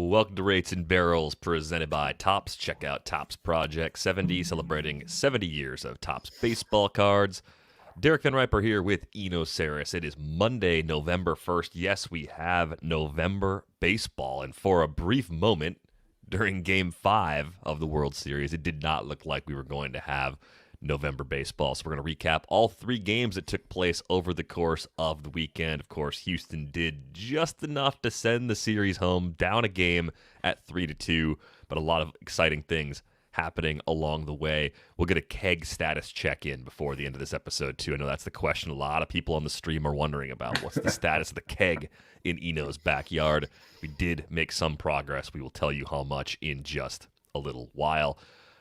Welcome to Rates and Barrels, presented by Topps. Check out Topps Project 70, celebrating 70 years of Topps baseball cards. Derek Van Riper here with Eno Saris. It is Monday, November 1st. Yes, we have November baseball, and for a brief moment during Game 5 of the World Series, it did not look like we were going to have November baseball. So we're going to recap all three games that took place over the course of the weekend. Of course, Houston did just enough to send the series home, down a game at 3-2, but a lot of exciting things happening along the way. We'll get a keg status check-in before the end of this episode, too. I know that's the question a lot of people on the stream are wondering about. What's the status of the keg in Eno's backyard? We did make some progress. We will tell you how much in just a little while.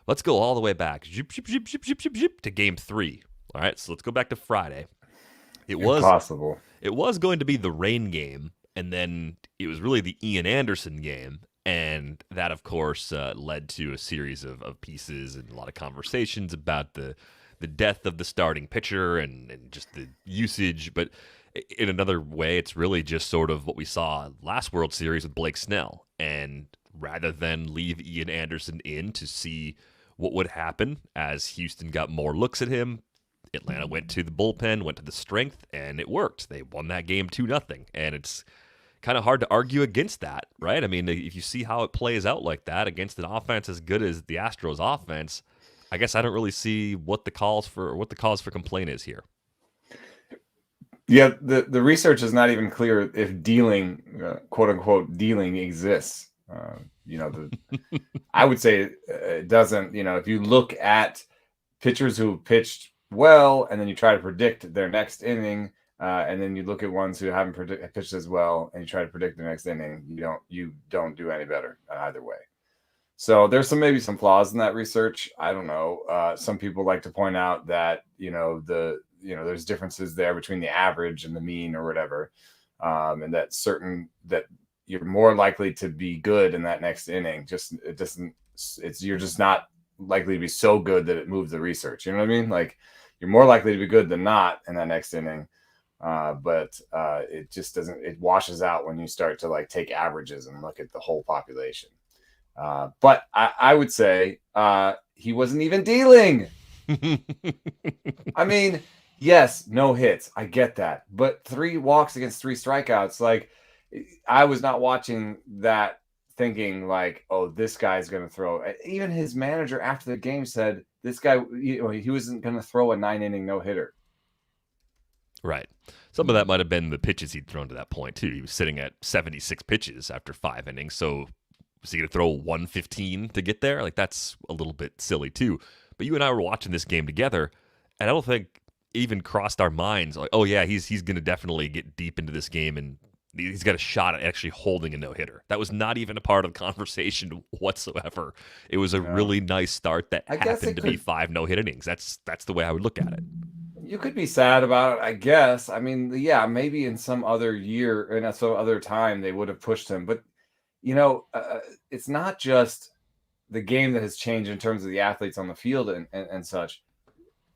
Let's go all the way back to Game 3. All right, so let's go back to Friday. It was going to be the rain game, and then it was really the Ian Anderson game, and that, of course, led to a series of pieces and a lot of conversations about the death of the starting pitcher and just the usage. But in another way, it's really just sort of what we saw last World Series with Blake Snell. And rather than leave Ian Anderson in to see what would happen as Houston got more looks at him, Atlanta went to the bullpen, went to the strength, and it worked. They won that game 2-0, and it's kind of hard to argue against that, right? I mean, if you see how it plays out like that against an offense as good as the Astros offense, I guess I don't really see what the cause for complaint is here. Yeah, the research is not even clear if dealing, quote unquote, dealing exists. I would say it doesn't. If you look at pitchers who pitched well, and then you try to predict their next inning, and then you look at ones who haven't pitched as well, and you try to predict the next inning, you don't do any better either way. So there's maybe some flaws in that research. I don't know. Some people like to point out that there's differences there between the average and the mean or whatever, and that you're more likely to be good in that next inning. You're just not likely to be so good that it moves the research. You know what I mean? Like, you're more likely to be good than not in that next inning. But it just doesn't, it washes out when you start to take averages and look at the whole population. But I would say he wasn't even dealing. I mean, yes, no hits. I get that. But 3 walks against 3 strikeouts. I was not watching that thinking oh, this guy's going to throw. Even his manager after the game said this guy, he wasn't going to throw a 9-inning no-hitter. Right. Some of that might have been the pitches he'd thrown to that point, too. He was sitting at 76 pitches after 5 innings. So was he going to throw 115 to get there? That's a little bit silly, too. But you and I were watching this game together, and I don't think it even crossed our minds oh, yeah, he's going to definitely get deep into this game and he's got a shot at actually holding a no-hitter. That was not even a part of the conversation whatsoever. It was a really nice start that happened to be 5 no-hit innings. That's the way I would look at it. You could be sad about it, I guess. I mean, yeah, maybe in some other year and at some other time they would have pushed him. But, it's not just the game that has changed in terms of the athletes on the field and such.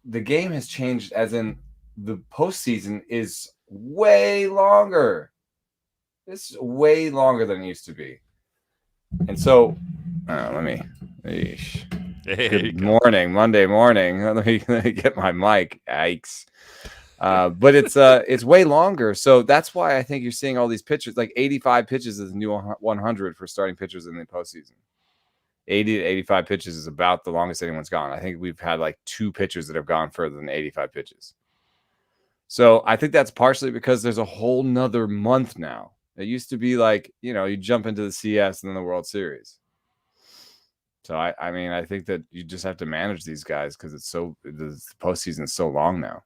The game has changed as in the postseason is way longer. It's way longer than it used to be. And so, good morning, Monday morning. Let me get my mic. Yikes. But it's way longer. So that's why I think you're seeing all these pitchers. 85 pitches is the new 100 for starting pitchers in the postseason. 80 to 85 pitches is about the longest anyone's gone. I think we've had 2 pitchers that have gone further than 85 pitches. So I think that's partially because there's a whole nother month now. It used to be you jump into the CS and then the World Series. So I think that you just have to manage these guys because the postseason is so long now.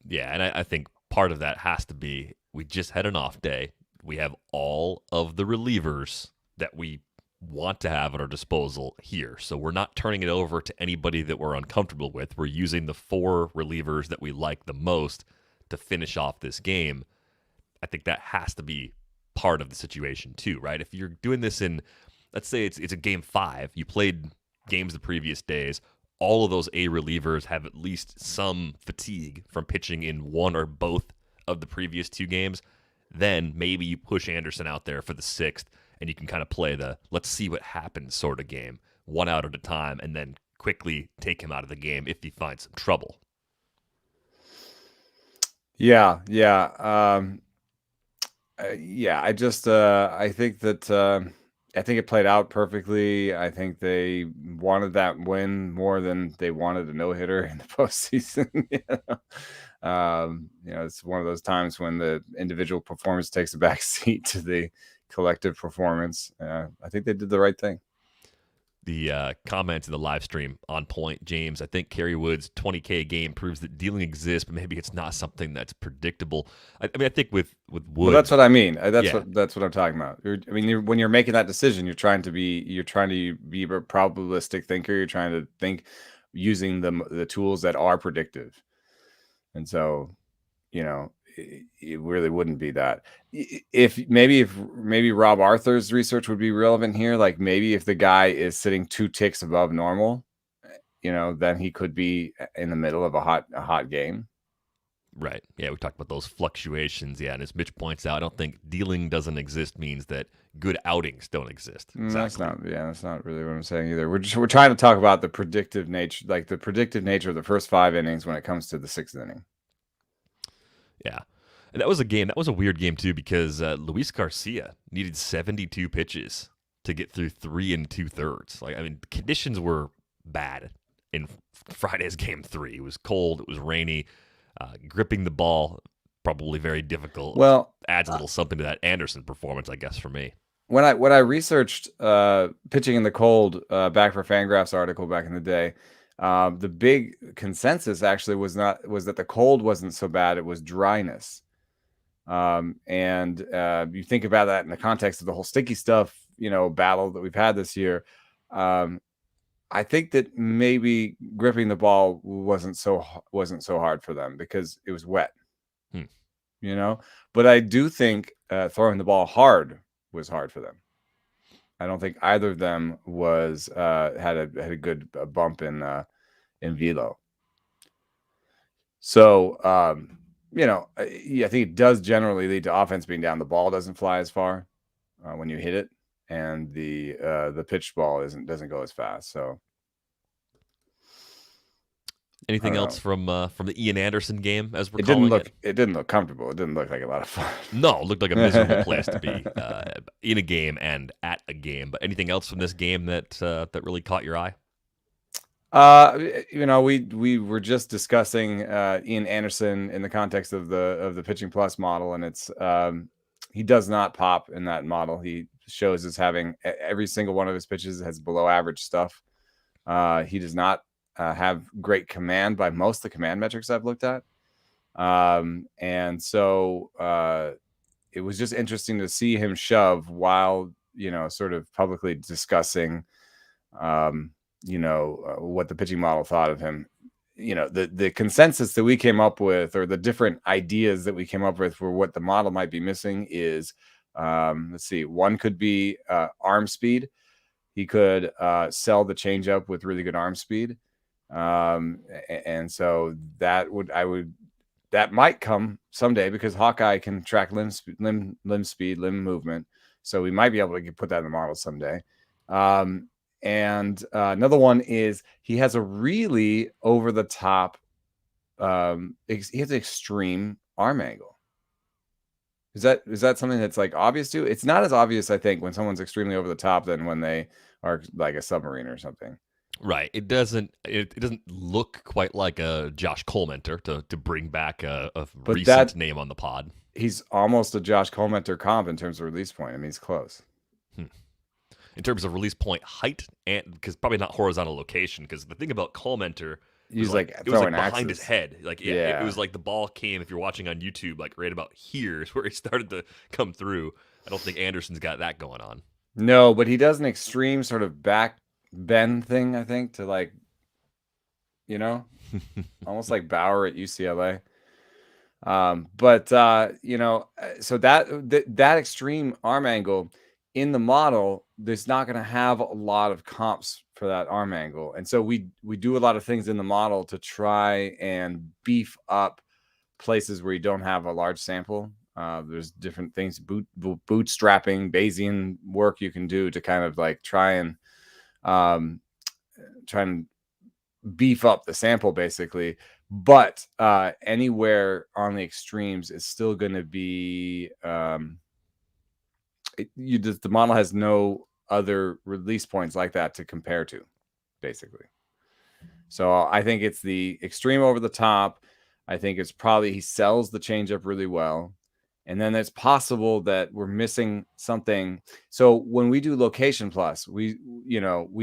Yeah, and I think part of that has to be we just had an off day. We have all of the relievers that we want to have at our disposal here. So we're not turning it over to anybody that we're uncomfortable with. We're using the 4 relievers that we like the most to finish off this game. I think that has to be part of the situation too, right? If you're doing this in, let's say it's a game 5, you played games the previous days, all of those A relievers have at least some fatigue from pitching in one or both of the previous 2 games, then maybe you push Anderson out there for the 6th and you can kind of play the let's see what happens sort of game, one out at a time, and then quickly take him out of the game if he finds some trouble. Yeah, yeah. Yeah, I think that I think it played out perfectly. I think they wanted that win more than they wanted a no hitter in the postseason. It's one of those times when the individual performance takes a back seat to the collective performance. I think they did the right thing. The comments in the live stream on point, James. I think Kerry Wood's 20K game proves that dealing exists, but maybe it's not something that's predictable. I mean, I think with Wood, Well, that's what I mean. That's yeah. what I'm talking about. When you're making that decision, you're trying to be a probabilistic thinker. You're trying to think using the tools that are predictive, and so it really wouldn't be that. If maybe Rob Arthur's research would be relevant here, like maybe if the guy is sitting 2 ticks above normal, then he could be in the middle of a hot game. Right. Yeah, we talked about those fluctuations. Yeah, and as Mitch points out, I don't think dealing doesn't exist means that good outings don't exist. Exactly. That's not really what I'm saying either. We're trying to talk about the predictive nature, like the predictive nature of the first 5 innings when it comes to the 6th inning. Yeah. And that was a weird game too because Luis Garcia needed 72 pitches to get through 3 2/3. Like, I mean, the conditions were bad in Friday's game 3. It was cold, it was rainy, gripping the ball probably very difficult. Well, adds a little something to that Anderson performance, I guess, for me. When I researched pitching in the cold back for Fangraphs article back in the day, the big consensus actually was that the cold wasn't so bad; it was dryness. And you think about that in the context of the whole sticky stuff, battle that we've had this year. I think that maybe gripping the ball wasn't so hard for them because it was wet. But I do think throwing the ball hard was hard for them. I don't think either of them was had a good bump in velo. So I think it does generally lead to offense being down. The ball doesn't fly as far when you hit it, and the pitched ball doesn't go as fast. So. Anything else from the Ian Anderson game as we're it calling it? It didn't look comfortable. It didn't look like a lot of fun. No, it looked like a miserable place to be in a game and at a game. But anything else from this game that really caught your eye? We were just discussing Ian Anderson in the context of the Pitching Plus model, and it's he does not pop in that model. He shows as having every single one of his pitches has below average stuff. He does not have great command by most of the command metrics I've looked at. And so it was just interesting to see him shove while, sort of publicly discussing, what the pitching model thought of him. The consensus that we came up with, or the different ideas that we came up with for what the model might be missing is, let's see, one could be arm speed. He could sell the changeup with really good arm speed. And so that might come someday because Hawkeye can track limb speed, limb movement. So we might be able to put that in the model someday. And another one is he has a really over the top, he has an extreme arm angle. Is that something that's like obvious to you? It's not as obvious, I think, when someone's extremely over the top than when they are like a submarine or something. Right. It doesn't look quite like a Josh Colmenter to bring back a recent name on the pod. He's almost a Josh Colmenter comp in terms of release point. I mean, he's close. In terms of release point height, and because probably not horizontal location, because the thing about Colmenter, it was like behind his head. Like it was like the ball came, if you're watching on YouTube, like right about here is where he started to come through. I don't think Anderson's got that going on. No, but he does an extreme sort of back bend thing, I think, to like, almost like Bauer at UCLA. So that extreme arm angle in the model, there's not going to have a lot of comps for that arm angle. And so we do a lot of things in the model to try and beef up places where you don't have a large sample There's different things, bootstrapping, Bayesian work you can do to kind of like try and beef up the sample, basically. But anywhere on the extremes is still going to be the model has no other release points like that to compare to, basically. So I think it's the extreme over the top. I think it's probably he sells the changeup really well. And then it's possible that we're missing something. So when we do Location Plus, we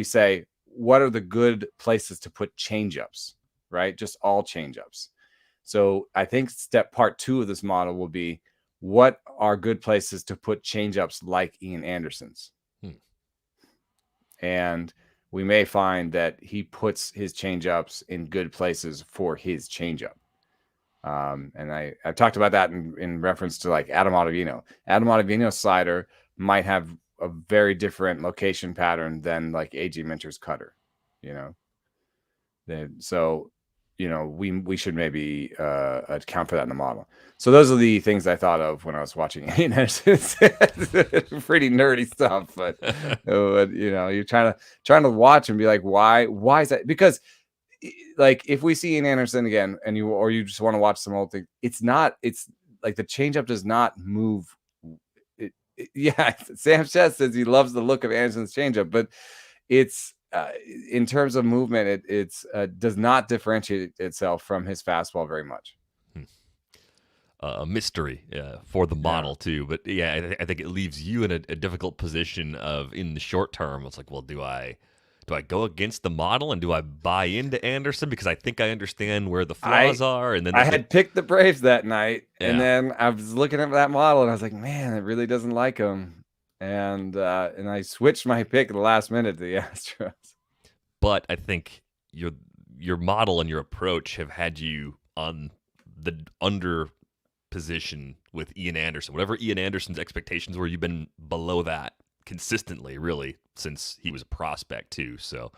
say, what are the good places to put changeups, right? Just all changeups. So I think part 2 of this model will be, what are good places to put changeups like Ian Anderson's? And we may find that he puts his changeups in good places for his changeup. And I've talked about that in reference to like Adam Ottavino. Adam Ottavino's slider might have a very different location pattern than like AJ Minter's cutter, so we should maybe account for that in the model. So those are the things I thought of when I was watching. It's pretty nerdy stuff, but you're trying to watch and be like, why is that? Because like if we see Ian Anderson again, and you just want to watch some old thing, it's like the changeup does not move. Yeah, Sam Chess says he loves the look of Anderson's changeup, but it's in terms of movement, it does not differentiate itself from his fastball very much. A mystery for the model too, but yeah, I think it leaves you in a difficult position of, in the short term, it's like, well, do I go against the model and do I buy into Anderson because I think I understand where the flaws are? And then I had picked the Braves that night, and then I was looking at that model and I was like, man, it really doesn't like him. And I switched my pick at the last minute to the Astros. But I think your model and your approach have had you on the under position with Ian Anderson. Whatever Ian Anderson's expectations were, you've been below that consistently, really, since he was a prospect too. So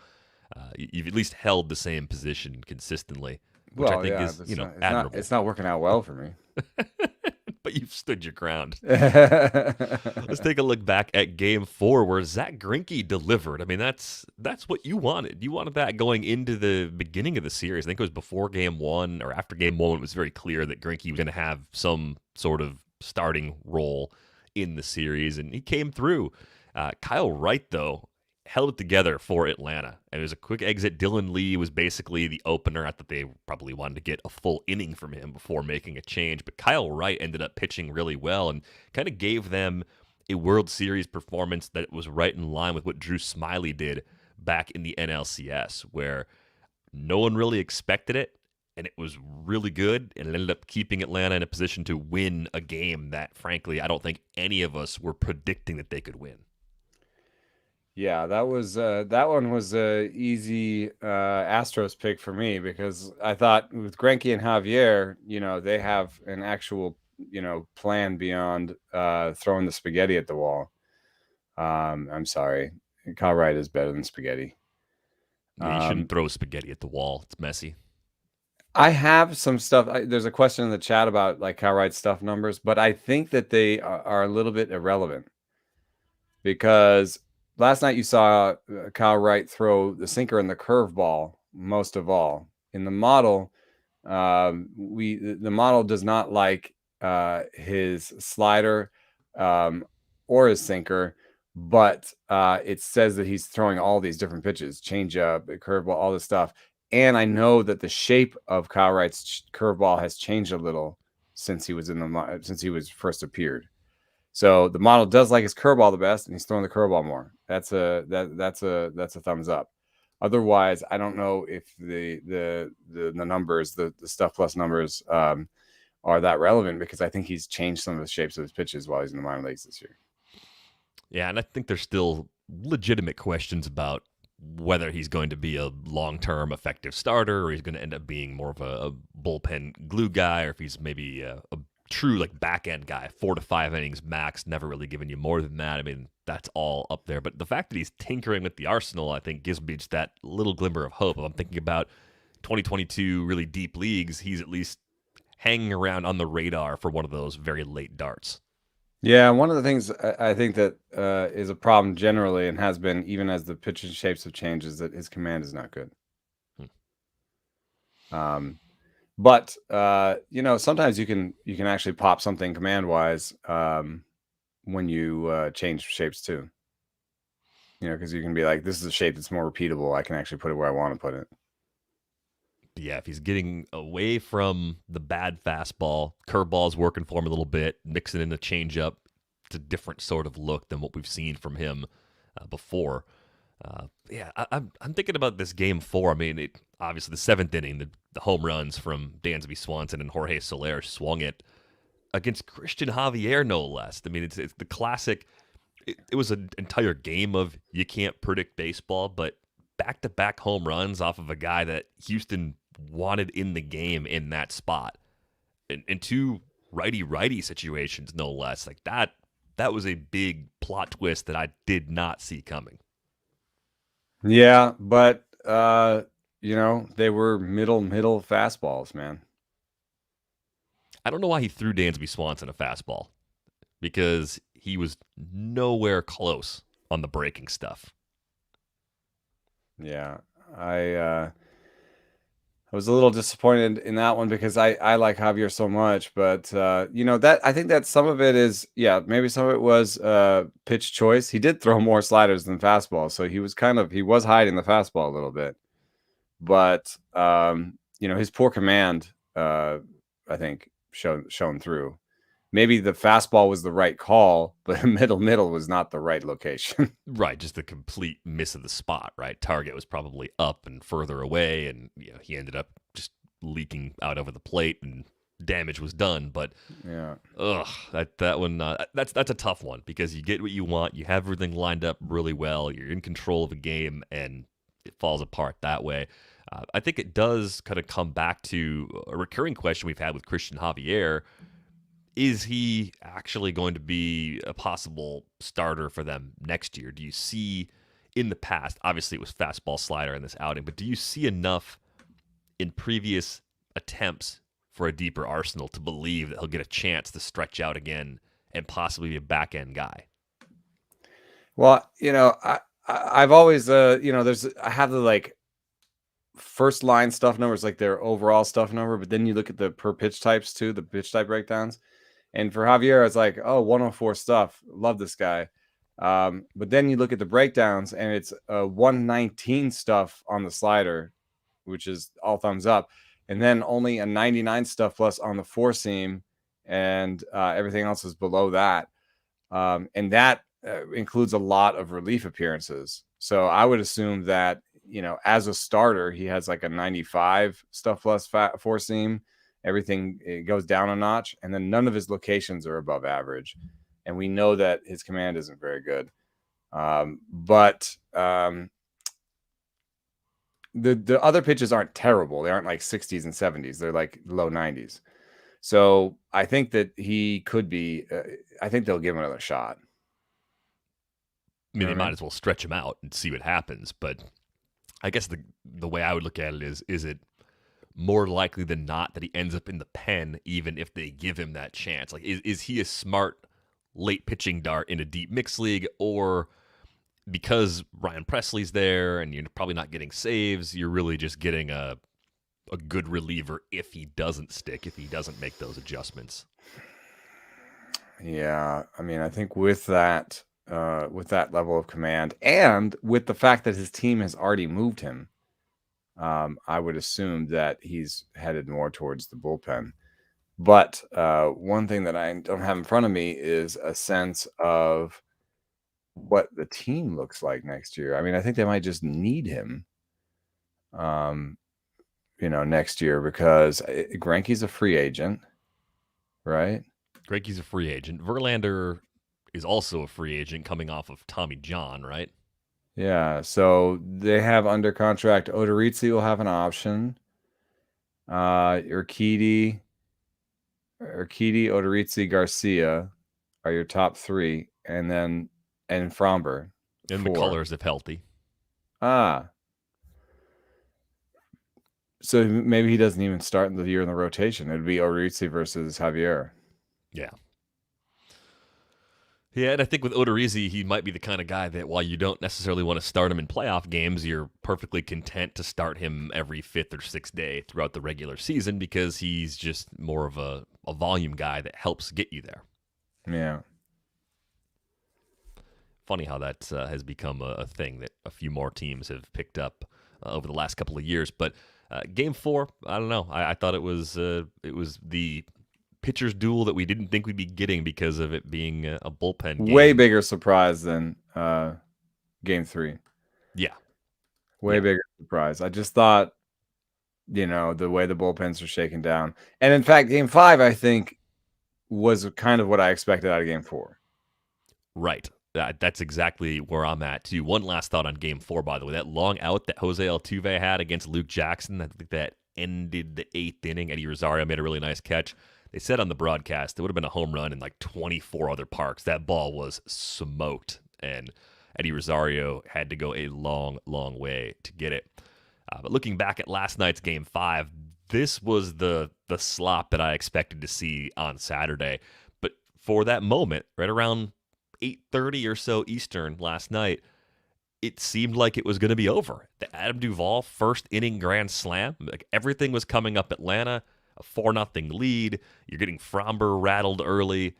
you've at least held the same position consistently, which I think is admirable. It's not working out well for me. But you've stood your ground. Let's take a look back at Game 4, where Zach Greinke delivered. I mean, that's what you wanted. You wanted that going into the beginning of the series. I think it was before Game 1 or after Game 1. It was very clear that Greinke was going to have some sort of starting role in the series, and he came through. Kyle Wright, though, held it together for Atlanta. And it was a quick exit. Dylan Lee was basically the opener. I thought they probably wanted to get a full inning from him before making a change. But Kyle Wright ended up pitching really well and kind of gave them a World Series performance that was right in line with what Drew Smyly did back in the NLCS, where no one really expected it, and it was really good, and it ended up keeping Atlanta in a position to win a game that, frankly, I don't think any of us were predicting that they could win. Yeah, that one was a easy Astros pick for me, because I thought with Greinke and Javier, they have an actual, plan beyond throwing the spaghetti at the wall. I'm sorry, Kyle Wright is better than spaghetti. Yeah, you shouldn't throw spaghetti at the wall. It's messy. I have some stuff. There's a question in the chat about like Kyle Wright's stuff numbers, but I think that they are a little bit irrelevant, because last night you saw Kyle Wright throw the sinker and the curveball most of all. In the model, the model does not like his slider or his sinker, but it says that he's throwing all these different pitches, changeup, curveball, all this stuff. And I know that the shape of Kyle Wright's curveball has changed a little since he was first appeared. So the model does like his curveball the best, and he's throwing the curveball more. That's a thumbs up. Otherwise, I don't know if the numbers, the stuff plus numbers, are that relevant, because I think he's changed some of the shapes of his pitches while he's in the minor leagues this year. Yeah, and I think there's still legitimate questions about whether he's going to be a long-term effective starter, or he's going to end up being more of a bullpen glue guy, or if he's maybe a true like back-end guy, 4 to 5 innings max, never really giving you more than that. I mean, that's all up there. But the fact that he's tinkering with the arsenal, I think, gives me just that little glimmer of hope. If I'm thinking about 2022 really deep leagues, he's at least hanging around on the radar for one of those very late darts. Yeah, one of the things I think that is a problem generally and has been even as the pitching shapes have changed is that his command is not good. Um, but sometimes you can actually pop something command wise when you change shapes too. Because you can be like, this is a shape that's more repeatable. I can actually put it where I want to put it. But yeah, if he's getting away from the bad fastball, curveball's working for him a little bit, mixing in a changeup, it's a different sort of look than what we've seen from him before. I'm thinking about this game 4. I mean, obviously the 7th inning, the home runs from Dansby Swanson and Jorge Soler swung it against Christian Javier, no less. I mean, it's the classic. It was an entire game of you can't predict baseball, but back-to-back home runs off of a guy that Houston wanted in the game in that spot, and two righty-righty situations, no less. Like that was a big plot twist that I did not see coming. Yeah, but they were middle fastballs, man. I don't know why he threw Dansby Swanson a fastball because he was nowhere close on the breaking stuff. Yeah, I was a little disappointed in that one because I like Javier so much, but that I think that some of it is maybe some of it was pitch choice. He did throw more sliders than fastballs, so he was hiding the fastball a little bit, but his poor command I think shown through. Maybe the fastball was the right call, but middle was not the right location. Right, just the complete miss of the spot, right? Target was probably up and further away, and he ended up just leaking out over the plate, and damage was done. But Yeah. that one that's a tough one because you get what you want, you have everything lined up really well, you're in control of a game, and it falls apart that way. I think it does kind of come back to a recurring question we've had with Christian Javier. Is he actually going to be a possible starter for them next year? Do you see in the past, obviously it was fastball slider in this outing, but do you see enough in previous attempts for a deeper arsenal to believe that he'll get a chance to stretch out again and possibly be a back end guy? Well, I've always I have the like first line stuff numbers, like their overall stuff number, but then you look at the per pitch types too, the pitch type breakdowns. And for Javier, it's like, 104 stuff. Love this guy. But then you look at the breakdowns and it's 119 stuff on the slider, which is all thumbs up. And then only a 99 stuff plus on the four seam. And everything else is below that. And that includes a lot of relief appearances. So I would assume that, as a starter, he has like a 95 stuff plus four seam. Everything it goes down a notch, and then none of his locations are above average, and we know that his command isn't very good. But the other pitches aren't terrible. They aren't like 60s and 70s. They're like low 90s. So I think that he could be. I think they'll give him another shot. I mean, they might as well stretch him out and see what happens. But I guess the way I would look at it is it more likely than not that he ends up in the pen, even if they give him that chance? Like, is he a smart late pitching dart in a deep mixed league, or because Ryan Presley's there and you're probably not getting saves, you're really just getting a good reliever if he doesn't stick, if he doesn't make those adjustments? Yeah, I mean, I think with that level of command, and with the fact that his team has already moved him, I would assume that he's headed more towards the bullpen. But one thing that I don't have in front of me is a sense of what the team looks like next year. I mean, I think they might just need him, next year because Greinke's a free agent, right? Greinke's a free agent. Verlander is also a free agent coming off of Tommy John, right? Yeah, so they have under contract. Odorizzi will have an option. Urquidy, Odorizzi, Garcia are your top three, and Fromber. And McCullers if healthy. Ah. So maybe he doesn't even start in the year in the rotation. It'd be Orizzi versus Javier. Yeah. Yeah, and I think with Odorizzi, he might be the kind of guy that while you don't necessarily want to start him in playoff games, you're perfectly content to start him every fifth or sixth day throughout the regular season because he's just more of a volume guy that helps get you there. Yeah. Funny how that has become a thing that a few more teams have picked up over the last couple of years. But Game 4, I don't know. I thought it was the pitcher's duel that we didn't think we'd be getting because of it being a bullpen game. Way bigger surprise than Game 3. Yeah. Way bigger surprise. I just thought, the way the bullpens are shaken down. And in fact, Game 5, I think, was kind of what I expected out of Game 4. Right. That's exactly where I'm at, too. One last thought on Game 4, by the way. That long out that Jose Altuve had against Luke Jackson, I think that ended the 8th inning. Eddie Rosario made a really nice catch. They said on the broadcast it would have been a home run in like 24 other parks. That ball was smoked, and Eddie Rosario had to go a long, long way to get it. But looking back at last night's Game 5, this was the slop that I expected to see on Saturday. But for that moment, right around 8:30 or so Eastern last night, it seemed like it was going to be over. The Adam Duvall first inning grand slam, like everything was coming up Atlanta, a 4-0 lead. You're getting Fromber rattled early.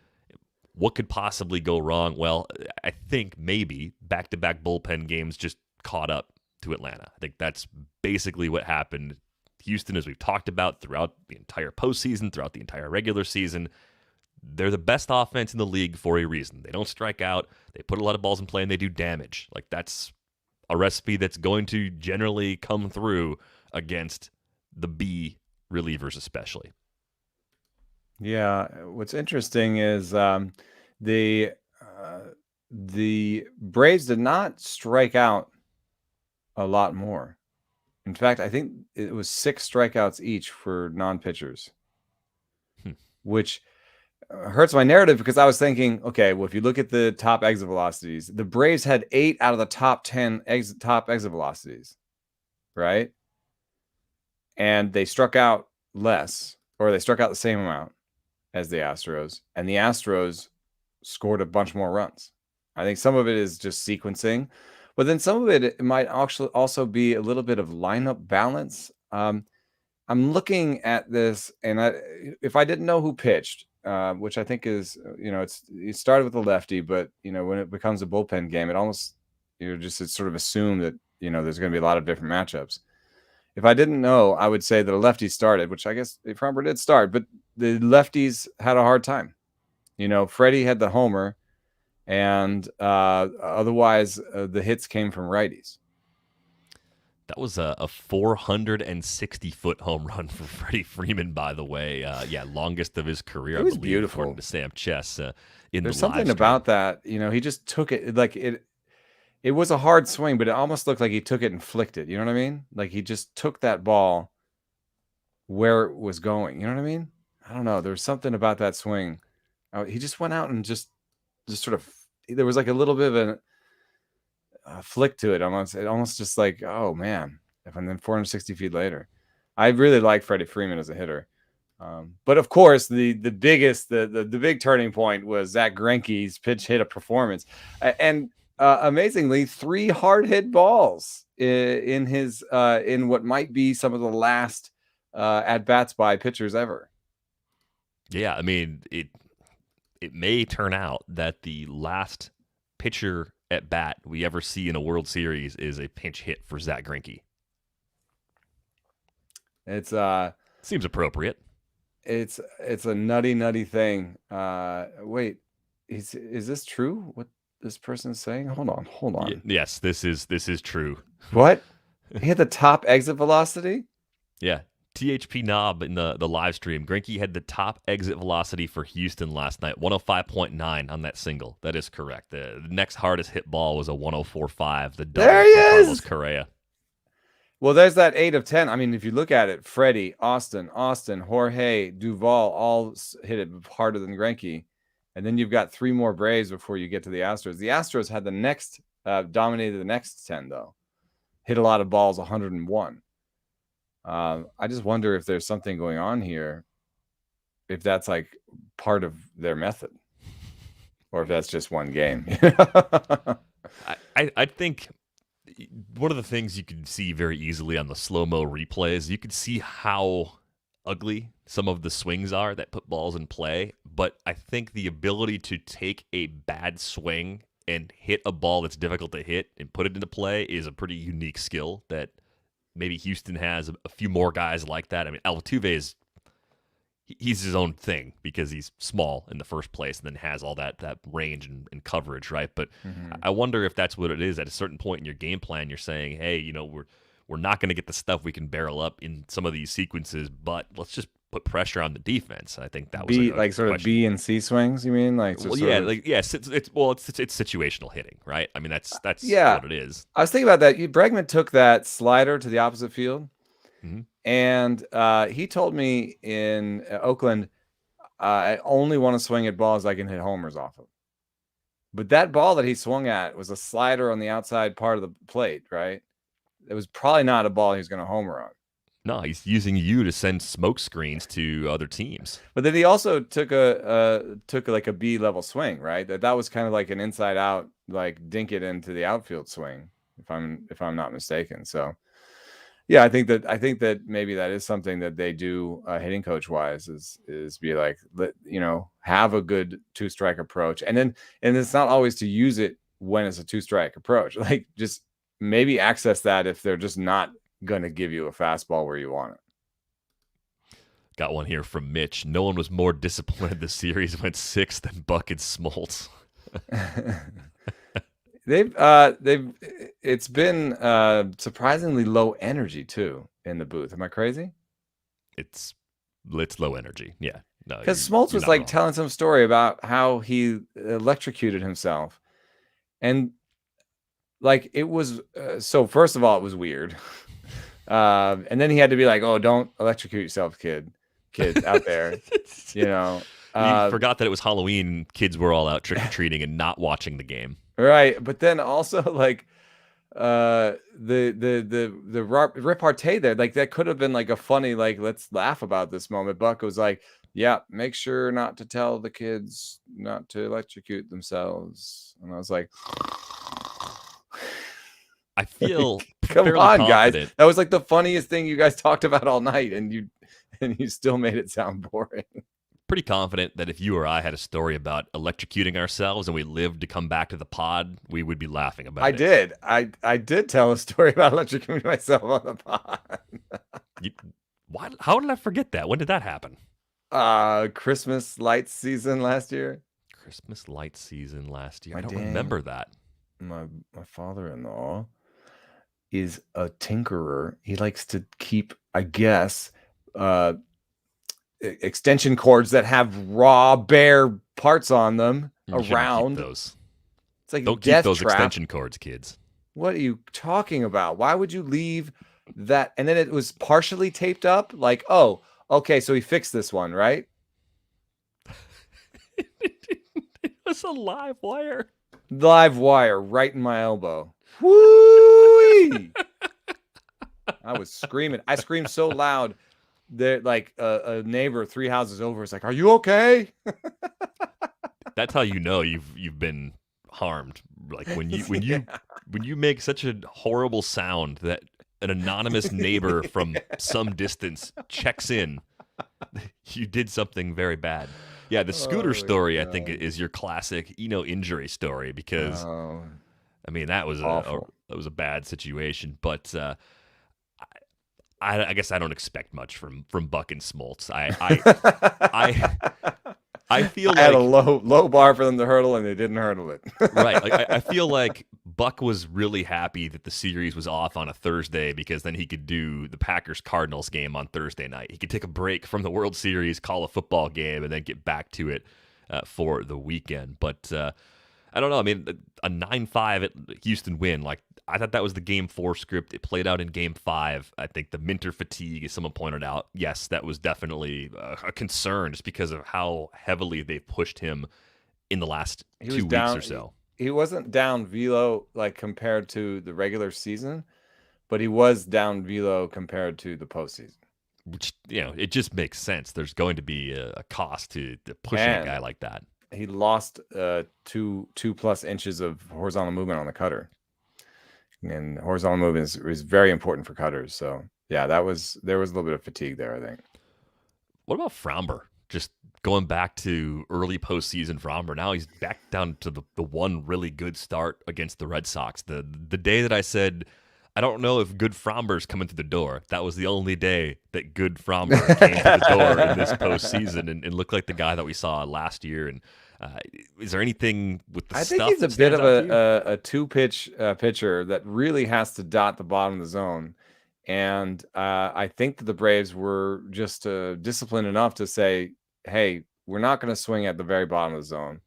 What could possibly go wrong? Well, I think maybe back-to-back bullpen games just caught up to Atlanta. I think that's basically what happened. Houston, as we've talked about throughout the entire postseason, throughout the entire regular season, they're the best offense in the league for a reason. They don't strike out. They put a lot of balls in play, and they do damage. Like, that's a recipe that's going to generally come through against the B relievers especially. Yeah. What's interesting is the Braves did not strike out a lot more. In fact, I think it was 6 strikeouts each for non-pitchers, which hurts my narrative because I was thinking, okay, well, if you look at the top exit velocities, the Braves had 8 out of the top 10 top exit velocities, right? And they struck out less, or they struck out the same amount as the Astros, and the Astros scored a bunch more runs. I think some of it is just sequencing, but then some of it might actually also be a little bit of lineup balance. I'm looking at this, and if I didn't know who pitched, which I think is, it started with a lefty, but when it becomes a bullpen game, it almost it's sort of assumed that there's going to be a lot of different matchups. If I didn't know, I would say that a lefty started, which I guess Fromber did start, but the lefties had a hard time. Freddie had the homer, and otherwise the hits came from righties. That was a 460-foot home run for Freddie Freeman, by the way. Longest of his career. It was beautiful, according beautiful. to Sam Chess. There's the something about that. He just took it like it. It was a hard swing, but it almost looked like he took it and flicked it. You know what I mean? Like he just took that ball where it was going. You know what I mean? I don't know. There was something about that swing. He just went out and just sort of. There was like a little bit of a flick to it. Almost just like, oh man. And then 460 feet later, I really like Freddie Freeman as a hitter. But of course, the big turning point was Zach Greinke's pitch hit a performance, and amazingly, 3 hard hit balls in his in what might be some of the last at bats by pitchers ever. Yeah, I mean it may turn out that the last pitcher at bat we ever see in a World Series is a pinch hit for Zach Greinke. It's seems appropriate. It's a nutty thing. Wait, is this true? What this person's saying? Hold on. Yes, this is true. What? He had the top exit velocity? Yeah. THP Knob in the live stream. Greinke had the top exit velocity for Houston last night, 105.9 on that single. That is correct. The next hardest hit ball was a 104.5. The double there he for is. Carlos Correa. Well, there's that 8 of 10. I mean, if you look at it, Freddie, Austin, Jorge, Duvall all hit it harder than Greinke. And then you've got 3 more Braves before you get to the Astros. The Astros had the next, dominated the next 10, though. Hit a lot of balls, 101. I just wonder if there's something going on here, if that's like part of their method, or if that's just one game. I think one of the things you can see very easily on the slow mo replays, you can see how ugly some of the swings are that put balls in play. But I think the ability to take a bad swing and hit a ball that's difficult to hit and put it into play is a pretty unique skill that maybe Houston has a few more guys like that. I mean, Altuve is he's his own thing because he's small in the first place and then has all that range and coverage, right? But I wonder if that's what it is. At a certain point in your game plan, you're saying, hey, we're not going to get the stuff we can barrel up in some of these sequences, but let's just put pressure on the defense. I think that was B, a like sort question. of B and C swings. You mean like Well, sort yeah, of, like yes, it's situational hitting, right? I mean, that's yeah. what it is. I was thinking about that. Bregman took that slider to the opposite field, Mhm. and he told me in Oakland, I only want to swing at balls I can hit homers off of. But that ball that he swung at was a slider on the outside part of the plate, right? It was probably not a ball he was going to homer on. No, he's using you to send smoke screens to other teams. But then he also took like a B level swing, right? That was kind of like an inside out, like dink it into the outfield swing, if I'm not mistaken. So yeah, I think that maybe that is something that they do hitting coach wise is be like, have a good 2-strike approach, and it's not always to use it when it's a 2-strike approach. Like just maybe access that if they're just not going to give you a fastball where you want it. Got one here from Mitch. No one was more disappointed the series went 6 than Buck and Smoltz. It's been surprisingly low energy too in the booth. Am I crazy? It's low energy. Yeah. No, because Smoltz was like telling some story about how he electrocuted himself, and like it was so first of all it was weird, and then he had to be like, oh, don't electrocute yourself, kids out there. You forgot that it was Halloween. Kids were all out trick-or-treating and not watching the game. Right, but then also like the repartee there, like that could have been like a funny, like, let's laugh about this moment. Buck was like, yeah, make sure not to tell the kids not to electrocute themselves. And I was like, I feel come on, confident. guys. That was like the funniest thing you guys talked about all night, and you still made it sound boring. Pretty confident that if you or I had a story about electrocuting ourselves and we lived to come back to the pod, we would be laughing about it. I did tell a story about electrocuting myself on the pod. How did I forget that? When did that happen? Christmas lights season last year. Christmas light season last year. I don't remember that. My father-in-law is a tinkerer. He likes to keep, I guess, extension cords that have raw bare parts on them around. Keep those. It's like don't keep those extension cords, kids. What are you talking about? Why would you leave that? And then it was partially taped up. Like, oh, okay, so he fixed this one, right? It was a live wire. Live wire right in my elbow. Woo! I was screaming. I screamed so loud that like a neighbor 3 houses over is like, "Are you okay?" That's how you know you've been harmed. Like when you make such a horrible sound that an anonymous neighbor from some distance checks in, you did something very bad. Yeah, the scooter story, I think, is your classic Eno injury story because, I mean, that was a bad situation. But I guess I don't expect much from Buck and Smoltz. I feel I had a low bar for them to hurdle, and they didn't hurdle it. Right. Like I feel like Buck was really happy that the series was off on a Thursday because then he could do the Packers-Cardinals game on Thursday night. He could take a break from the World Series, call a football game, and then get back to it for the weekend. But I don't know. I mean, a 9-5 at Houston win, like I thought that was the Game 4 script. It played out in Game 5. I think the Minter fatigue, as someone pointed out, yes, that was definitely a concern just because of how heavily they've pushed him in the last 2 weeks or so. He wasn't down velo like compared to the regular season, but he was down velo compared to the postseason. Which, it just makes sense. There's going to be a cost to pushing a And guy like that. he lost 2+ inches of horizontal movement on the cutter. And horizontal movement is very important for cutters. So yeah, there was a little bit of fatigue there, I think. What about Fromber? Just going back to early postseason Fromber. Now he's back down to the one really good start against the Red Sox. The day that I said, I don't know if good Fromber's coming through the door. That was the only day that good Fromber came to the door in this postseason and looked like the guy that we saw last year. And is there anything with the I stuff? think he's a that bit stands of out to you? a two-pitch pitcher that really has to dot the bottom of the zone. And I think that the Braves were just disciplined enough to say, hey, we're not going to swing at the very bottom of the zone.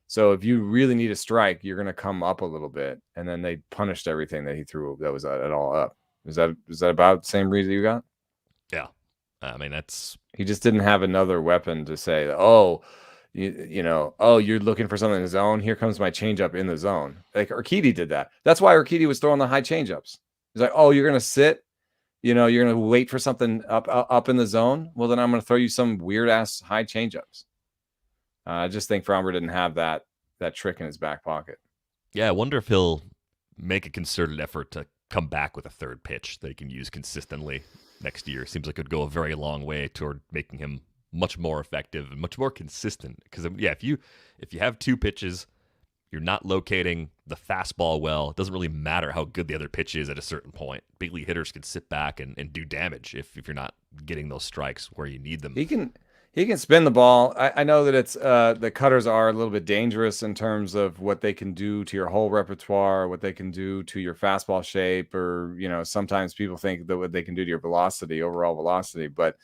So if you really need a strike, you're going to come up a little bit. And then they punished everything that he threw that was at all up. Is that about the same reason you got? Yeah. I mean, that's... He just didn't have another weapon to say, oh, you're looking for something in the zone. Here comes my changeup in the zone. Like Urquidy did that. That's why Urquidy was throwing the high changeups. He's like, oh, you're going to sit, you're going to wait for something up in the zone. Well, then I'm going to throw you some weird ass high changeups. I just think Fromber didn't have that trick in his back pocket. Yeah, I wonder if he'll make a concerted effort to come back with a third pitch that he can use consistently next year. Seems like it would go a very long way toward making him much more effective and much more consistent. Because if you have two pitches, you're not locating the fastball well. It doesn't really matter how good the other pitch is at a certain point. Big league hitters can sit back and do damage if you're not getting those strikes where you need them. He can spin the ball. I know that it's the cutters are a little bit dangerous in terms of what they can do to your whole repertoire, what they can do to your fastball shape, or sometimes people think that what they can do to your velocity, overall velocity. But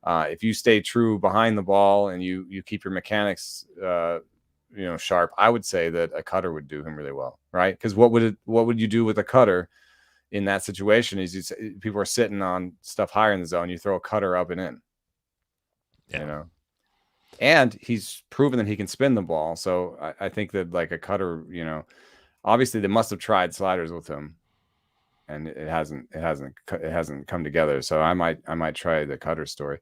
if you stay true behind the ball and you keep your mechanics sharp, I would say that a cutter would do him really well, right? Because what would you do with a cutter in that situation? Is people are sitting on stuff higher in the zone, you throw a cutter up and in. Yeah. And he's proven that he can spin the ball. So I think that like a cutter, obviously they must have tried sliders with him, and it hasn't come together. So I might try the cutter story.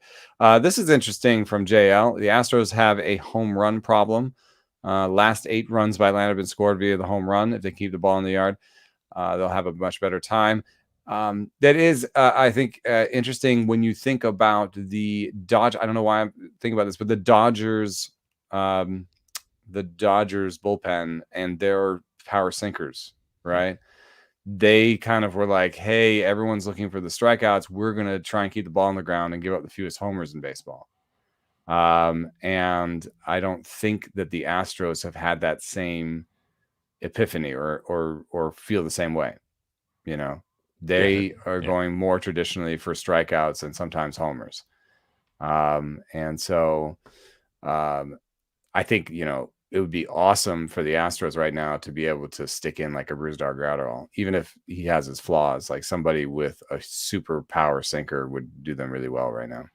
This is interesting from JL. The Astros have a home run problem. Last 8 runs by Atlanta have been scored via the home run. If they keep the ball in the yard, they'll have a much better time. That is, I think, interesting when you think about the Dodgers. I don't know why I'm thinking about this, but the Dodgers bullpen and their power sinkers, right? They kind of were like, hey, everyone's looking for the strikeouts. We're going to try and keep the ball on the ground and give up the fewest homers in baseball. And I don't think that the Astros have had that same epiphany or feel the same way, They are going more traditionally for strikeouts and sometimes homers. And so I think, it would be awesome for the Astros right now to be able to stick in like a Brusdar Graterol, even if he has his flaws. Like somebody with a super power sinker would do them really well right now.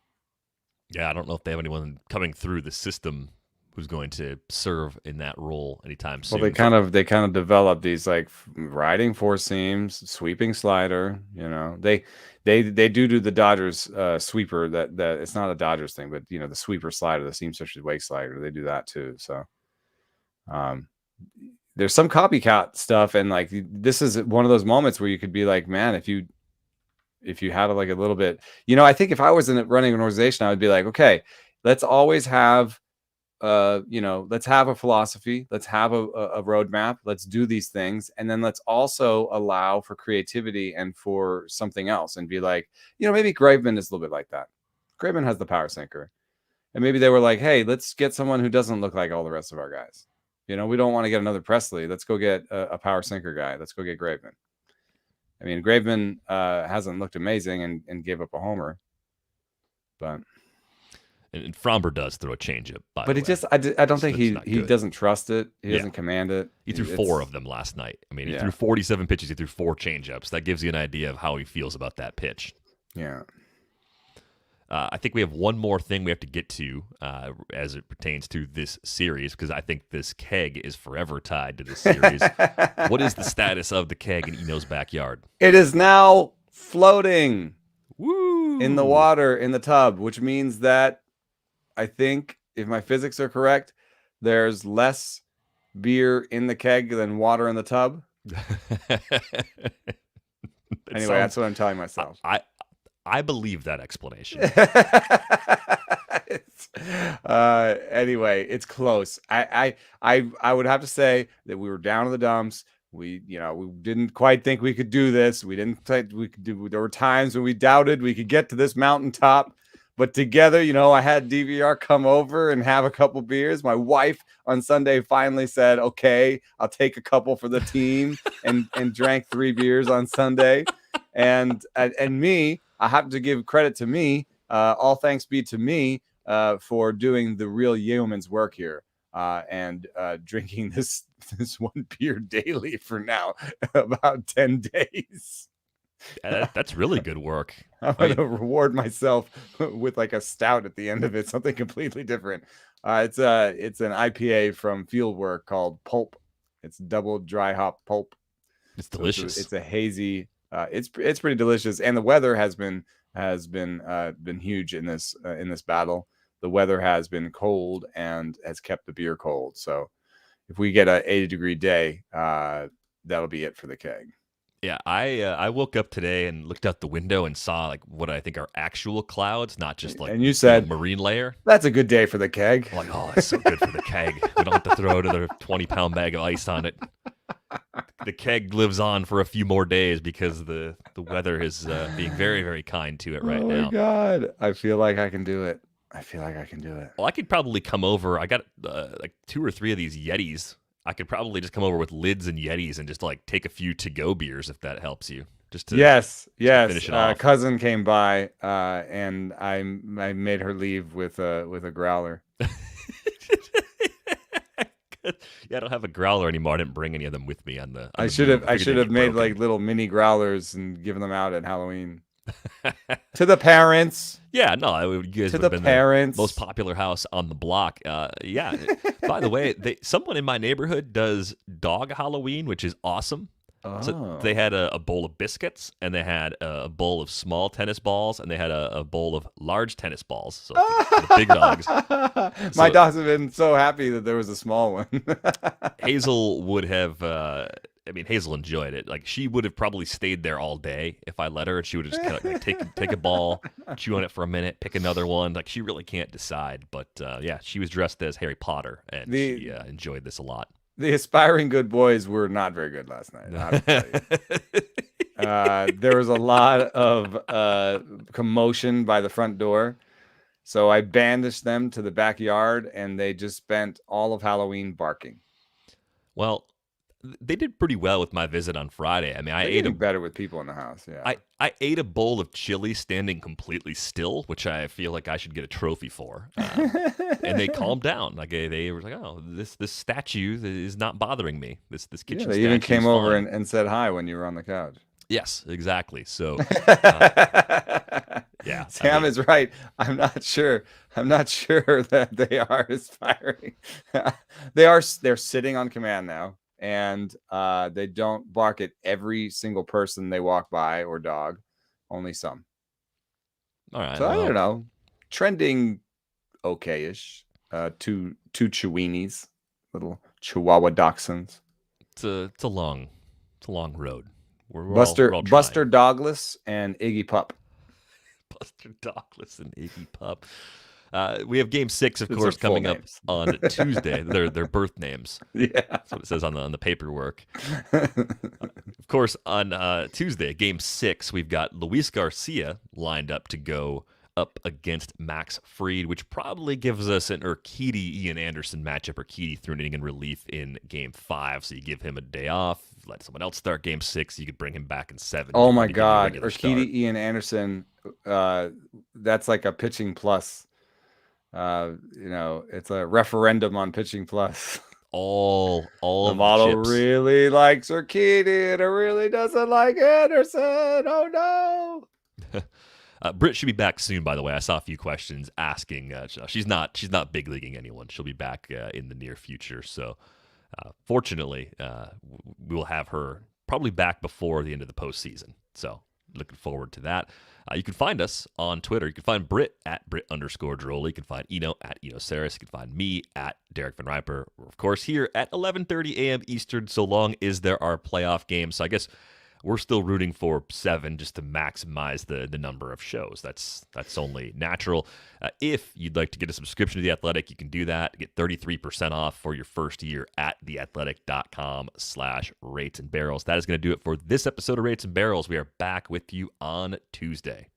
Yeah, I don't know if they have anyone coming through the system who's going to serve in that role anytime soon. Well, they kind of develop these like riding four seams, sweeping slider. They do the Dodgers sweeper. That it's not a Dodgers thing, but the sweeper slider, the seam stretches wake slider. They do that too. So, there's some copycat stuff, and like this is one of those moments where you could be like, man, if you had like a little bit, I think if I was running an organization, I would be like, okay, let's always have. Let's have a philosophy, let's have a roadmap, let's do these things, and then let's also allow for creativity and for something else, and be like, maybe Graveman is a little bit like that. Graveman has the power sinker, and maybe they were like, hey, let's get someone who doesn't look like all the rest of our guys. We don't want to get another Presley. Let's go get a power sinker guy. Let's go get Graveman. I mean, Graveman hasn't looked amazing and gave up a homer, but. And Fromber does throw a changeup, but I don't think he doesn't trust it. He doesn't command it. He threw 4 of them last night. I mean, he threw 47 pitches. He threw 4 changeups. That gives you an idea of how he feels about that pitch. Yeah. I think we have one more thing we have to get to as it pertains to this series, because I think this keg is forever tied to this series. What is the status of the keg in Eno's backyard? It is now floating Woo! in the water in the tub, which means that I think, if my physics are correct, there's less beer in the keg than water in the tub. Anyway, that's what I'm telling myself. I believe that explanation. Anyway, it's close. I would have to say that we were down in the dumps. We didn't quite think we could do this. We didn't think we could do. There were times when we doubted we could get to this mountaintop. But together, I had DVR come over and have a couple beers. My wife on Sunday finally said, "Okay, I'll take a couple for the team," and drank 3 beers on Sunday. And me, I have to give credit to me. All thanks be to me for doing the real yeoman's work here and drinking this one beer daily for now about 10 days. That's really good work. I'm going to reward myself with like a stout at the end of it, something completely different. It's an IPA from Fieldwork called Pulp. It's double dry hop pulp. It's delicious. So it's a hazy. It's pretty delicious, and the weather has been huge in this battle. The weather has been cold and has kept the beer cold. So if we get a 80-degree day, that'll be it for the keg. Yeah, I woke up today and looked out the window and saw like what I think are actual clouds, not just like and you said marine layer. That's a good day for the keg. I'm like, oh, it's so good for the keg. We don't have to throw another 20-pound bag of ice on it. The keg lives on for a few more days because the weather is being very, very kind to it right now. Oh my God, I feel like I can do it. Well, I could probably come over. I got like 2 or 3 of these Yetis. I could probably just come over with lids and Yetis and just like take a few to-go beers if that helps you. Just to yes. Finish it off. Cousin came by and I made her leave with a growler. Yeah, I don't have a growler anymore. I didn't bring any of them with me on the. I should have made like little mini growlers and given them out at Halloween to the parents. Yeah, no, you guys to would have the been parents. the most popular house on the block. Yeah. By the way, someone in my neighborhood does dog Halloween, which is awesome. Oh. So they had a bowl of biscuits, and they had a bowl of small tennis balls, and they had a bowl of large tennis balls. So the big dogs. My dogs have been so happy that there was a small one. Hazel would have. Hazel enjoyed it. Like she would have probably stayed there all day if I let her. She would have just kind of like, take a ball, chew on it for a minute, pick another one. Like she really can't decide. But yeah, she was dressed as Harry Potter, and she enjoyed this a lot. The aspiring good boys were not very good last night. I have to tell you. There was a lot of commotion by the front door. So I banished them to the backyard, and they just spent all of Halloween barking. Well, they did pretty well with my visit on Friday. I mean, I ate better with people in the house. Yeah, I ate a bowl of chili standing completely still, which I feel like I should get a trophy for. And they calmed down. Like they were like, "Oh, this statue is not bothering me. This kitchen." Yeah, they even came over and said hi when you were on the couch. Yes, exactly. So, yeah, Sam is right. I'm not sure that they are aspiring. They're sitting on command now. And they don't bark at every single person they walk by or dog, only some. All right. So I don't know, trending okay-ish. Two Chihuahuas, little Chihuahua dachshunds. It's a long road. We're Buster all Douglas and Iggy Pup. Buster Douglas and Iggy Pup. We have Game 6, of course, coming up on Tuesday. Their birth names. Yeah, that's what it says on the paperwork. Of course, on Tuesday, Game 6, we've got Luis Garcia lined up to go up against Max Fried, which probably gives us an Urquidy-Ian Anderson matchup. Urquidy through an inning in relief in Game 5, so you give him a day off, let someone else start Game 6. You could bring him back in 7. Oh my God, Urquidy-Ian Anderson. That's like a pitching plus. It's a referendum on pitching plus. All the model really likes Urquidy and it really doesn't like Anderson. Oh no. Britt should be back soon, by the way. I saw a few questions asking. She's not big leaguing anyone. She'll be back in the near future. So, fortunately, we will have her probably back before the end of the postseason. So, looking forward to that. You can find us on Twitter. You can find Britt at Britt_Droly. You can find Eno at Eno Saris. You can find me at Derek Van Riper. We're, of course, here at 11:30 a.m. Eastern, so long as there are playoff games. So I guess we're still rooting for 7 just to maximize the number of shows. That's only natural. If you'd like to get a subscription to The Athletic, you can do that. Get 33% off for your first year at theathletic.com/rates and barrels. That is going to do it for this episode of Rates and Barrels. We are back with you on Tuesday.